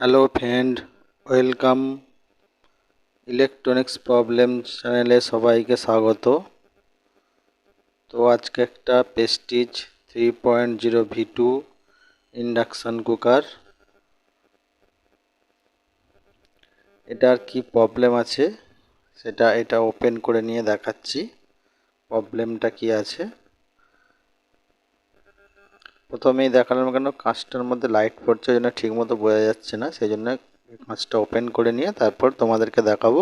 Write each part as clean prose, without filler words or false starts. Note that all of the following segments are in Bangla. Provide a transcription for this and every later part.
Hello friend, welcome electronics problem চ্যানেলে সবাইকে স্বাগত। তো আজকে একটা প্রেস্টিজ 3.0 V2 ইন্ডাকশান কুকার, এটার কি প্রবলেম আছে এটা ওপেন করে নিয়ে দেখাচ্ছি প্রবলেমটা কি আছে। প্রথমেই দেখালাম কেন কাঁচটার মধ্যে লাইট পড়ছে, ওই জন্য ঠিকমতো বোঝা যাচ্ছে না, সেই জন্য কাঁচটা ওপেন করে নিয়ে তারপর তোমাদেরকে দেখাবো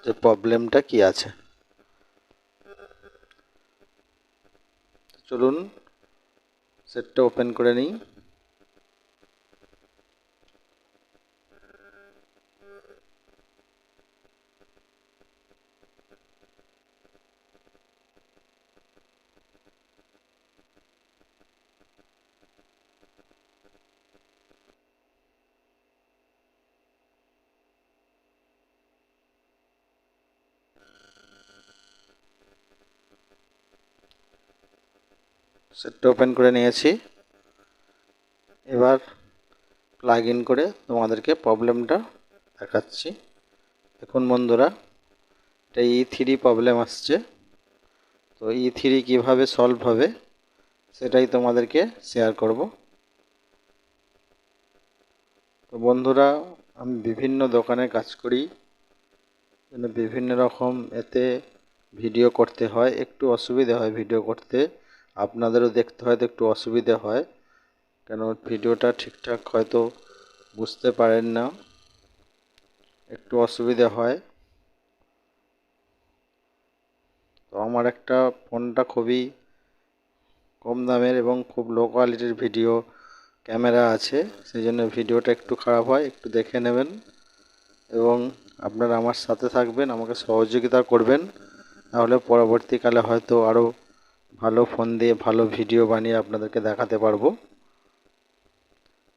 যে প্রবলেমটা কি আছে। চলুন সেটটা ওপেন করে নিই। সেটটা ওপেন করে নিয়েছি, এবার প্লাগ ইন করে তোমাদেরকে প্রবলেমটা দেখাচ্ছি। দেখুন বন্ধুরা, এটা E3 প্রবলেম আসছে। তো E3 কিভাবে সলভ হবে সেটাই তোমাদেরকে শেয়ার করব। তো বন্ধুরা, আমি বিভিন্ন দোকানে কাজ করি, বিভিন্ন রকম এতে ভিডিও করতে হয়, একটু অসুবিধা হয় ভিডিও করতে, আপনাদেরও দেখতে হয়তো একটু অসুবিধা হয়, কেন ভিডিওটা ঠিকঠাক হয়তো বুঝতে পারেন না, একটু অসুবিধা হয়। তো আমার একটা ফোনটা খুবই কম দামের এবং খুব লো কোয়ালিটির ভিডিও ক্যামেরা আছে, সেই জন্য ভিডিওটা একটু খারাপ হয়, একটু দেখে নেবেন এবং আপনারা আমার সাথে থাকবেন, আমাকে সহযোগিতা করবেন, তাহলে পরবর্তীকালে হয়তো আরও ভালো ফোন দিয়ে ভালো ভিডিও বানিয়ে আপনাদেরকে দেখাতে পারবো।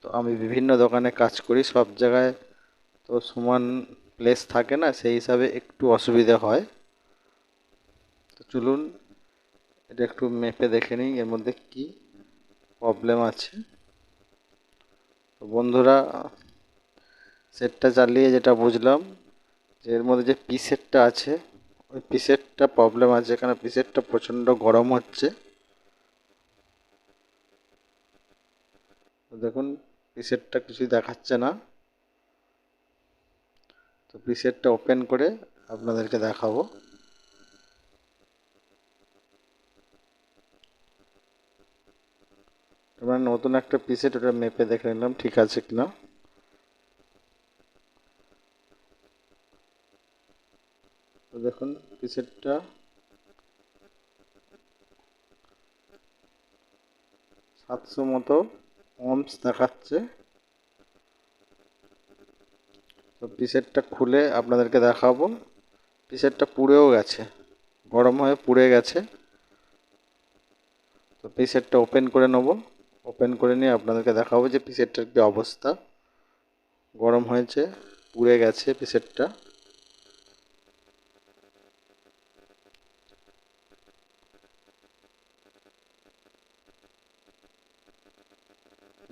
তো আমি বিভিন্ন দোকানে কাজ করি, সব জায়গায় তো সমান প্লেস থাকে না, সেই হিসাবে একটু অসুবিধা হয়। তো চলুন এটা একটু মেপে দেখে নিই এর মধ্যে কি প্রবলেম আছে। তো বন্ধুরা, সেটটা চালিয়ে যেটা বুঝলাম যে এর মধ্যে যে পিসেটটা আছে, ওই পিসেটটা প্রবলেম আছে, এখানে পিসেটটা প্রচণ্ড গরম হচ্ছে। তো দেখুন পিসেটটা কিছুই দেখাচ্ছে না, তো পিসেটটা ওপেন করে আপনাদেরকে দেখাবো। এবার নতুন একটা পিসেট, ওটা মেপে দেখে নিলাম ঠিক আছে কিনা। তো দেখুন পিসেটটা 700 মতো ওহমস দেখাচ্ছে। তো পিসেটটা খুলে আপনাদেরকে দেখাবো। পিসেটটা পুড়েও গেছে, গরম হয়ে পুড়ে গেছে। তো পিসেটটা ওপেন করে নেব, ওপেন করে নিয়ে আপনাদেরকে দেখাবো যে পিসেটটার কী অবস্থা। গরম হয়েছে, পুড়ে গেছে পিসেটটা।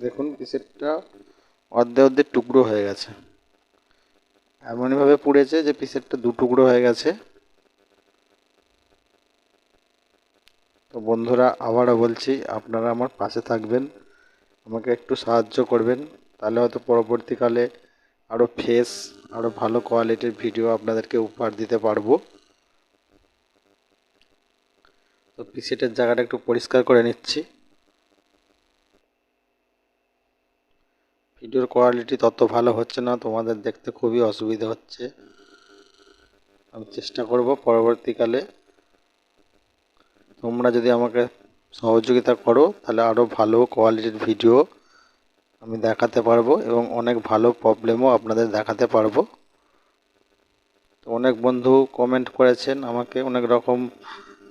দেখুন পিসেটটা অর্ধে অর্ধে টুকরো হয়ে গেছে, এমনভাবে পুড়েছে যে পিসেটটা দু টুকরো হয়ে গেছে। তো বন্ধুরা, আবারও বলছি আপনারা আমার পাশে থাকবেন, আমাকে একটু সাহায্য করবেন, তাহলে হয়তো পরবর্তীকালে আরও ফ্রেশ, আরও ভালো কোয়ালিটির ভিডিও আপনাদেরকে উপহার দিতে পারবো। তো পিসেটের জায়গাটা একটু পরিষ্কার করে নিচ্ছি। ভিডিওর কোয়ালিটি তত ভালো হচ্ছে না, তোমাদের দেখতে খুবই অসুবিধা হচ্ছে। আমি চেষ্টা করব পরবর্তীকালে তোমরা যদি আমাকে সহযোগিতা করো তাহলে আরও ভালো কোয়ালিটির ভিডিও আমি দেখাতে পারবো এবং অনেক ভালো প্রবলেমও আপনাদের দেখাতে পারবো। তো অনেক বন্ধু কমেন্ট করেছেন আমাকে অনেক রকম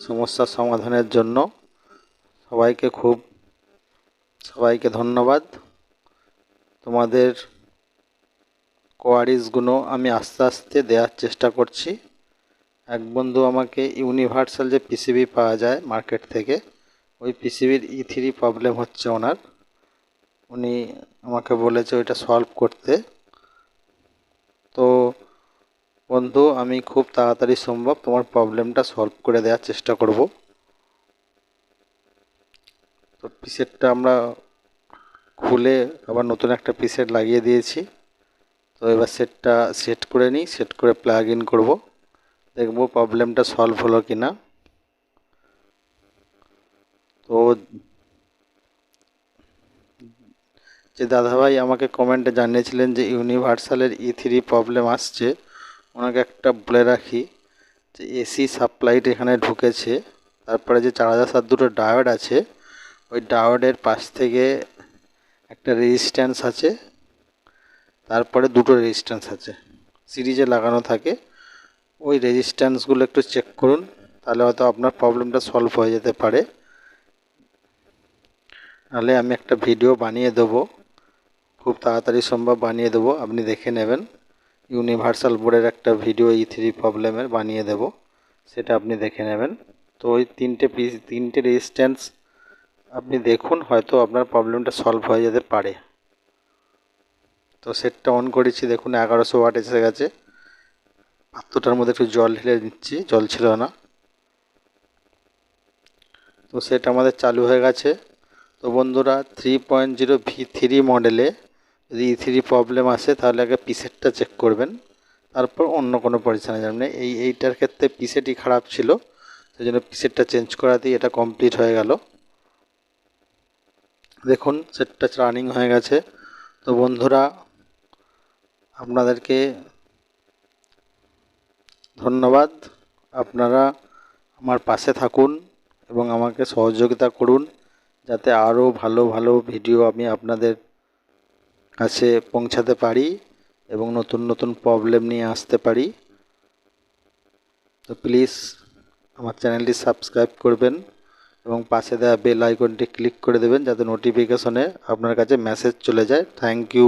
সমস্যার সমাধানের জন্য, সবাইকে ধন্যবাদ। তোমাদের কোয়ারিজগুলো আমি আস্তে আস্তে দেওয়ার চেষ্টা করছি। এক বন্ধু আমাকে ইউনিভার্সাল যে পিসিবি পাওয়া যায় মার্কেট থেকে, ওই পিসিবির E3 প্রবলেম হচ্ছে ওনার, উনি আমাকে বলেছে ওইটা সলভ করতে। তো বন্ধু, আমি খুব তাড়াতাড়ি সম্ভব তোমার প্রবলেমটা সলভ করে দেওয়ার চেষ্টা করব। তো পিসেটটা আমরা খুলে আবার নতুন একটা পিসেট লাগিয়ে দিয়েছি। তো এবার সেটটা সেট করে নিই, সেট করে প্লাগ ইন করবো, দেখবো প্রবলেমটা সলভ হলো কি না। তো যে দাদাভাই আমাকে কমেন্টে জানিয়েছিলেন যে ইউনিভার্সালের E3 প্রবলেম আসছে, ওনাকে একটা বলে রাখি যে এসি সাপ্লাইট এখানে ঢুকেছে, তারপরে যে 4007 দুটো ডায়োড আছে, ওই ডায়োডের পাশ থেকে একটা রেজিস্ট্যান্স আছে, তারপরে দুটো রেজিস্ট্যান্স আছে সিরিজে লাগানো থাকে। ওই রেজিস্ট্যান্সগুলো একটু চেক করুন, তাহলে হয়তো আপনার প্রবলেমটা সলভ হয়ে যেতে পারে। নাহলে আমি একটা ভিডিও বানিয়ে দেবো, খুব তাড়াতাড়ি সম্ভব বানিয়ে দেবো, আপনি দেখে নেবেন। ইউনিভার্সাল বোর্ডের একটা ভিডিও E3 প্রবলেমের বানিয়ে দেবো, সেটা আপনি দেখে নেবেন। তো ওই তিনটে রেজিস্ট্যান্স আপনি দেখুন, হয়তো আপনার প্রবলেমটা সলভ হয়ে যেতে পারে। তো সেটটা অন করেছি, দেখুন 1100 ওয়াট এসে গেছে। পাত্রটার মধ্যে একটু জল ঢেলে নিচ্ছি, জল ছিল না। তো সেট আমাদের চালু হয়ে গেছে। তো বন্ধুরা, 3.0 V3 মডেলে যদি E3 প্রবলেম আসে, তাহলে আগে পিসেটটা চেক করবেন, তারপর অন্য কোনো পরিচালনা যাবেন। এইটার ক্ষেত্রে পিসেটই খারাপ ছিল, সেই জন্য পিসেটটা চেঞ্জ করাতেই এটা কমপ্লিট হয়ে গেল। দেখুন সেটটা রানিং হয়ে গেছে। তো বন্ধুরা, আপনাদেরকে ধন্যবাদ। আপনারা আমার পাশে থাকুন এবং আমাকে সহযোগিতা করুন, যাতে আরও ভালো ভালো ভিডিও আমি আপনাদের কাছে পৌঁছাতে পারি এবং নতুন নতুন প্রবলেম নিয়ে আসতে পারি। তো প্লিজ আমার চ্যানেলটি সাবস্ক্রাইব করবেন এবং পাশে দেওয়া বেল আইকনটি ক্লিক করে দেবেন, যাতে নোটিফিকেশনে আপনার কাছে মেসেজ চলে যায়। Thank you.